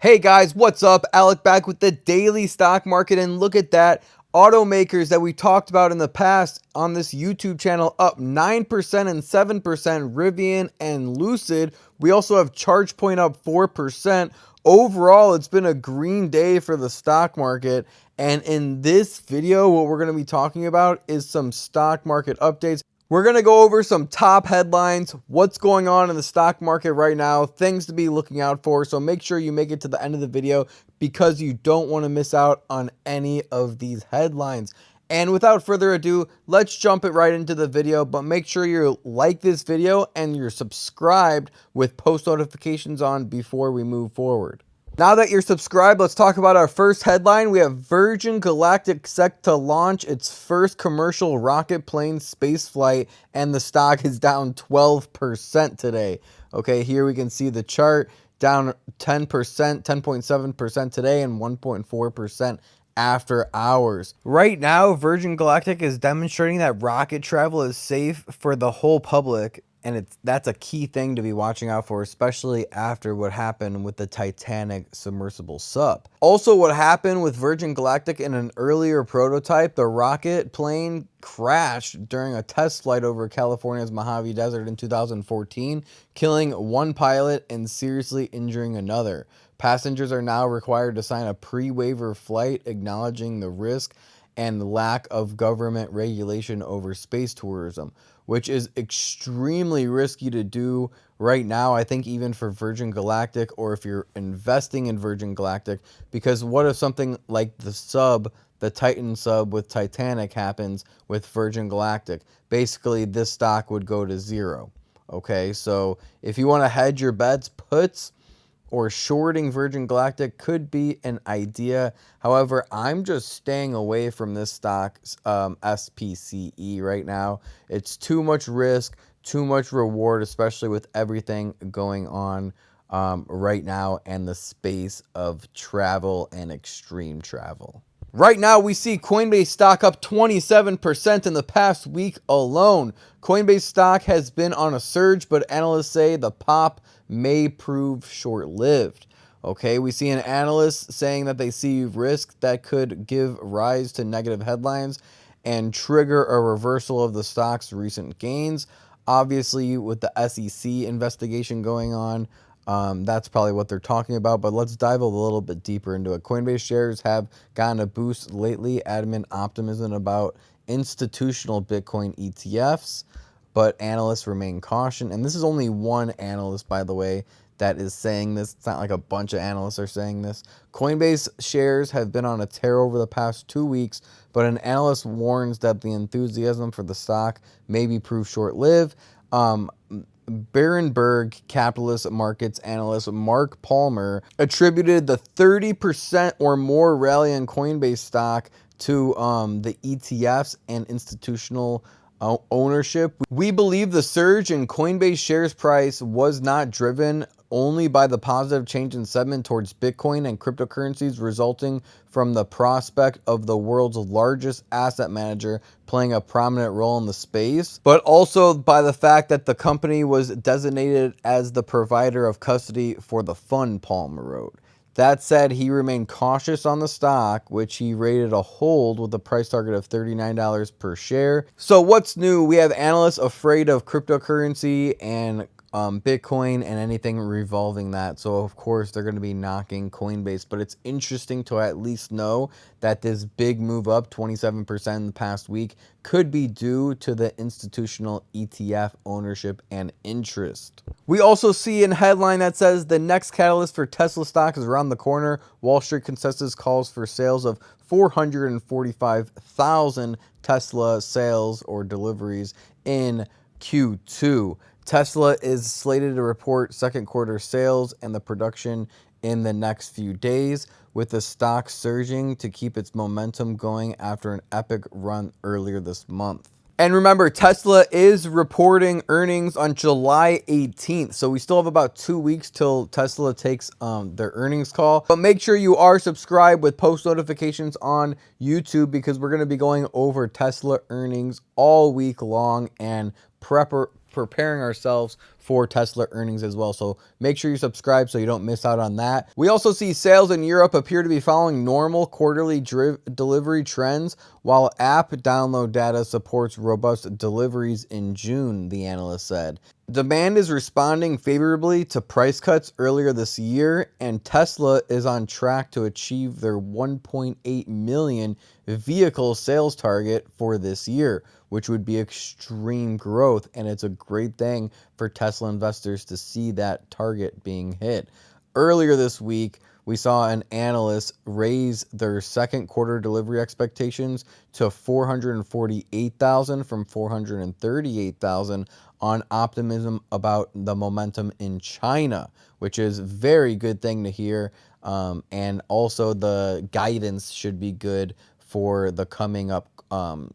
Hey guys, what's up? Alec back with the daily stock market, and look at that. Automakers that we talked about in the past on this YouTube channel up 9% and 7%, Rivian and Lucid. We also have ChargePoint up 4%. Overall, it's been a green day for the stock market. And in this video, what we're going to be talking about is some stock market updates. We're going to go over some top headlines, what's going on in the stock market right now, things to be looking out for. So make sure you make it to the end of the video because you don't want to miss out on any of these headlines. And without further ado, let's jump it right into the video, but make sure you like this video and you're subscribed with post notifications on before we move forward. Now that you're subscribed, let's talk about our first headline. We have Virgin Galactic set to launch its first commercial rocket plane space flight, and the stock is down 12% today. Okay, here we can see the chart down 10%, 10.7% today, and 1.4% after hours. Right now, Virgin Galactic is demonstrating that rocket travel is safe for the whole public. And that's a key thing to be watching out for, especially after what happened with the Titanic submersible sub. Also, what happened with Virgin Galactic in an earlier prototype, the rocket plane crashed during a test flight over California's Mojave Desert in 2014, killing one pilot and seriously injuring another. Passengers are now required to sign a pre-waiver flight acknowledging the risk and lack of government regulation over space tourism, which is extremely risky to do right now, I think, even for Virgin Galactic, or if you're investing in Virgin Galactic, because what if something like the Titan sub with Titanic happens with Virgin Galactic? Basically, this stock would go to zero. Okay, so if you want to hedge your bets, puts or shorting Virgin Galactic could be an idea. However, I'm just staying away from this stock's SPCE right now. It's too much risk, too much reward, especially with everything going on right now and the space of travel and extreme travel. Right now, we see Coinbase stock up 27% in the past week alone. Coinbase stock has been on a surge, but analysts say the pop may prove short-lived. Okay, we see an analyst saying that they see risk that could give rise to negative headlines and trigger a reversal of the stock's recent gains. Obviously, with the SEC investigation going on, that's probably what they're talking about, but let's dive a little bit deeper into it. Coinbase shares have gotten a boost lately, amid optimism about institutional Bitcoin ETFs, but analysts remain caution. And this is only one analyst, by the way, that is saying this. It's not like a bunch of analysts are saying this. Coinbase shares have been on a tear over the past 2 weeks, but an analyst warns that the enthusiasm for the stock may be proved short-lived. Berenberg capitalist markets analyst Mark Palmer attributed the 30% or more rally in Coinbase stock to the ETFs and institutional ownership. We believe the surge in Coinbase shares price was not driven only by the positive change in sentiment towards Bitcoin and cryptocurrencies resulting from the prospect of the world's largest asset manager playing a prominent role in the space, but also by the fact that the company was designated as the provider of custody for the fund, Palmer wrote. That said, he remained cautious on the stock, which he rated a hold with a price target of $39 per share. So what's new? We have analysts afraid of cryptocurrency and Bitcoin and anything revolving that. So of course they're going to be knocking Coinbase, but it's interesting to at least know that this big move up 27% in the past week could be due to the institutional ETF ownership and interest. We also see a headline that says the next catalyst for Tesla stock is around the corner. Wall Street consensus calls for sales of 445,000 Tesla sales or deliveries in Q2. Tesla is slated to report second quarter sales and the production in the next few days, with the stock surging to keep its momentum going after an epic run earlier this month. And remember, Tesla is reporting earnings on July 18th. So we still have about 2 weeks till Tesla takes their earnings call. But make sure you are subscribed with post notifications on YouTube, because we're going to be going over Tesla earnings all week long and preparing ourselves for Tesla earnings as well. So make sure you subscribe so you don't miss out on that. We also see sales in Europe appear to be following normal quarterly delivery trends, while app download data supports robust deliveries in June, the analyst said. Demand is responding favorably to price cuts earlier this year, and Tesla is on track to achieve their 1.8 million vehicle sales target for this year, which would be extreme growth, and it's a great thing for Tesla investors to see that target being hit. Earlier this week, we saw an analyst raise their second quarter delivery expectations to 448,000 from 438,000 on optimism about the momentum in China, which is a very good thing to hear. And also the guidance should be good for the coming up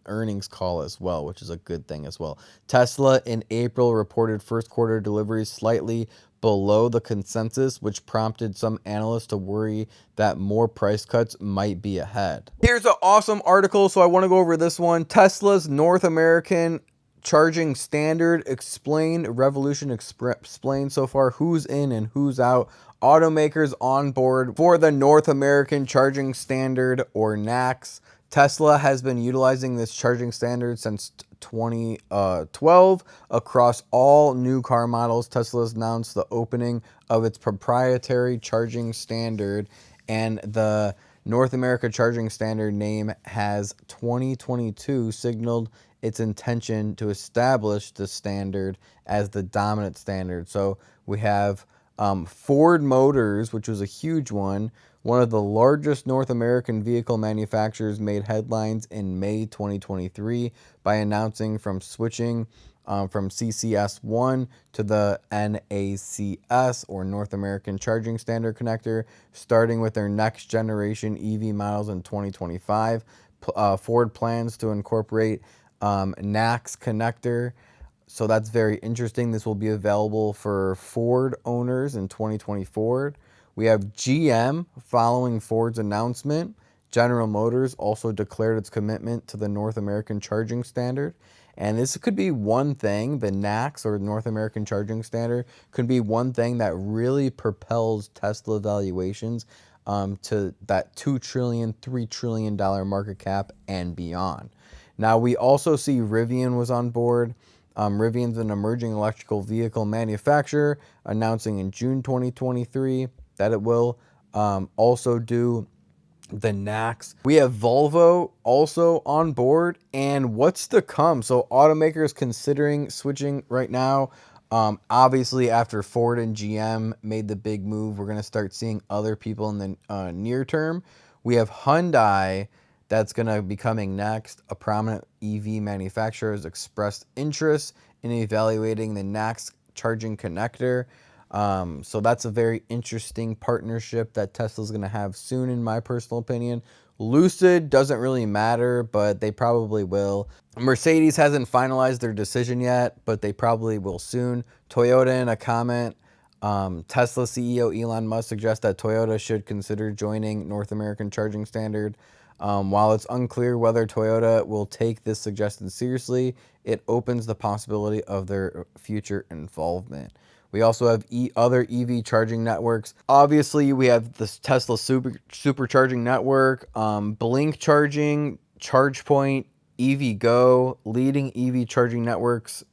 earnings call as well, which is a good thing as well. Tesla in April reported first quarter deliveries slightly below the consensus, which prompted some analysts to worry that more price cuts might be ahead. Here's an awesome article, so I want to go over this one. Tesla's North American charging standard explained. Revolution explained so far who's in and who's out. Automakers on board for the North American charging standard, or NACS. Tesla has been utilizing this charging standard since 2012 across all new car models. Tesla has announced the opening of its proprietary charging standard, and the North America charging standard name has 2022 signaled its intention to establish the standard as the dominant standard. So we have Ford Motors, which was a huge one of the largest North American vehicle manufacturers, made headlines in May 2023 by announcing from switching from CCS1 to the NACS, or North American Charging Standard Connector, starting with their next generation EV models in 2025. Ford plans to incorporate NACS connector. So that's very interesting. This will be available for Ford owners in 2024. We have GM following Ford's announcement. General Motors also declared its commitment to the North American Charging Standard. And this could be one thing, the NACS, or North American Charging Standard, could be one thing that really propels Tesla valuations to that $2 trillion, $3 trillion market cap and beyond. Now, we also see Rivian was on board. Rivian's an emerging electrical vehicle manufacturer, announcing in June 2023 that it will also do the NACS. We have Volvo also on board, and what's to come? So automakers considering switching right now. Obviously, after Ford and GM made the big move, we're going to start seeing other people in the near term. We have Hyundai that's going to be coming next. A prominent EV manufacturer has expressed interest in evaluating the NACS charging connector. So that's a very interesting partnership that Tesla's going to have soon, in my personal opinion. Lucid doesn't really matter, but they probably will. Mercedes hasn't finalized their decision yet, but they probably will soon. Toyota, in a comment, Tesla CEO Elon Musk suggests that Toyota should consider joining North American Charging Standard. While it's unclear whether Toyota will take this suggestion seriously, it opens the possibility of their future involvement. We also have other EV charging networks. Obviously, we have this Tesla supercharging network, Blink Charging, ChargePoint, EVgo. Leading EV charging networks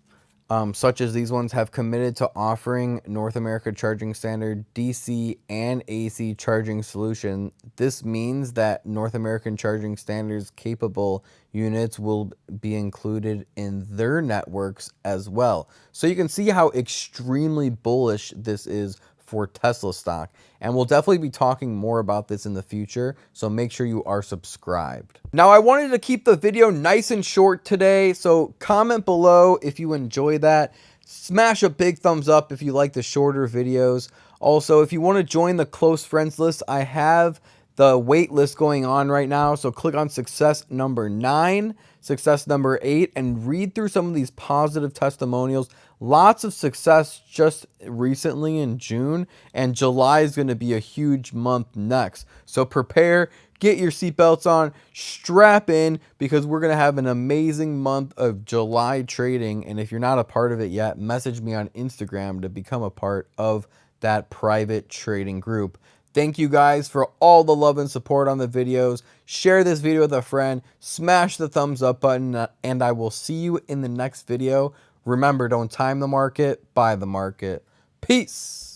such as these ones have committed to offering North America Charging Standard DC and AC charging solution. This means that North American Charging Standards capable units will be included in their networks as well. So you can see how extremely bullish this is for Tesla stock, and we'll definitely be talking more about this in the future, so make sure you are subscribed. Now, I wanted to keep the video nice and short today, so comment below if you enjoy that. Smash a big thumbs up if you like the shorter videos. Also, if you want to join the close friends list, I have the wait list going on right now. So click on success number 9, success number 8, and read through some of these positive testimonials. Lots of success just recently in June, and July is going to be a huge month next. So prepare, get your seatbelts on, strap in, because we're going to have an amazing month of July trading. And if you're not a part of it yet, message me on Instagram to become a part of that private trading group. Thank you guys for all the love and support on the videos. Share this video with a friend, smash the thumbs up button, and I will see you in the next video. Remember, don't time the market, buy the market. Peace.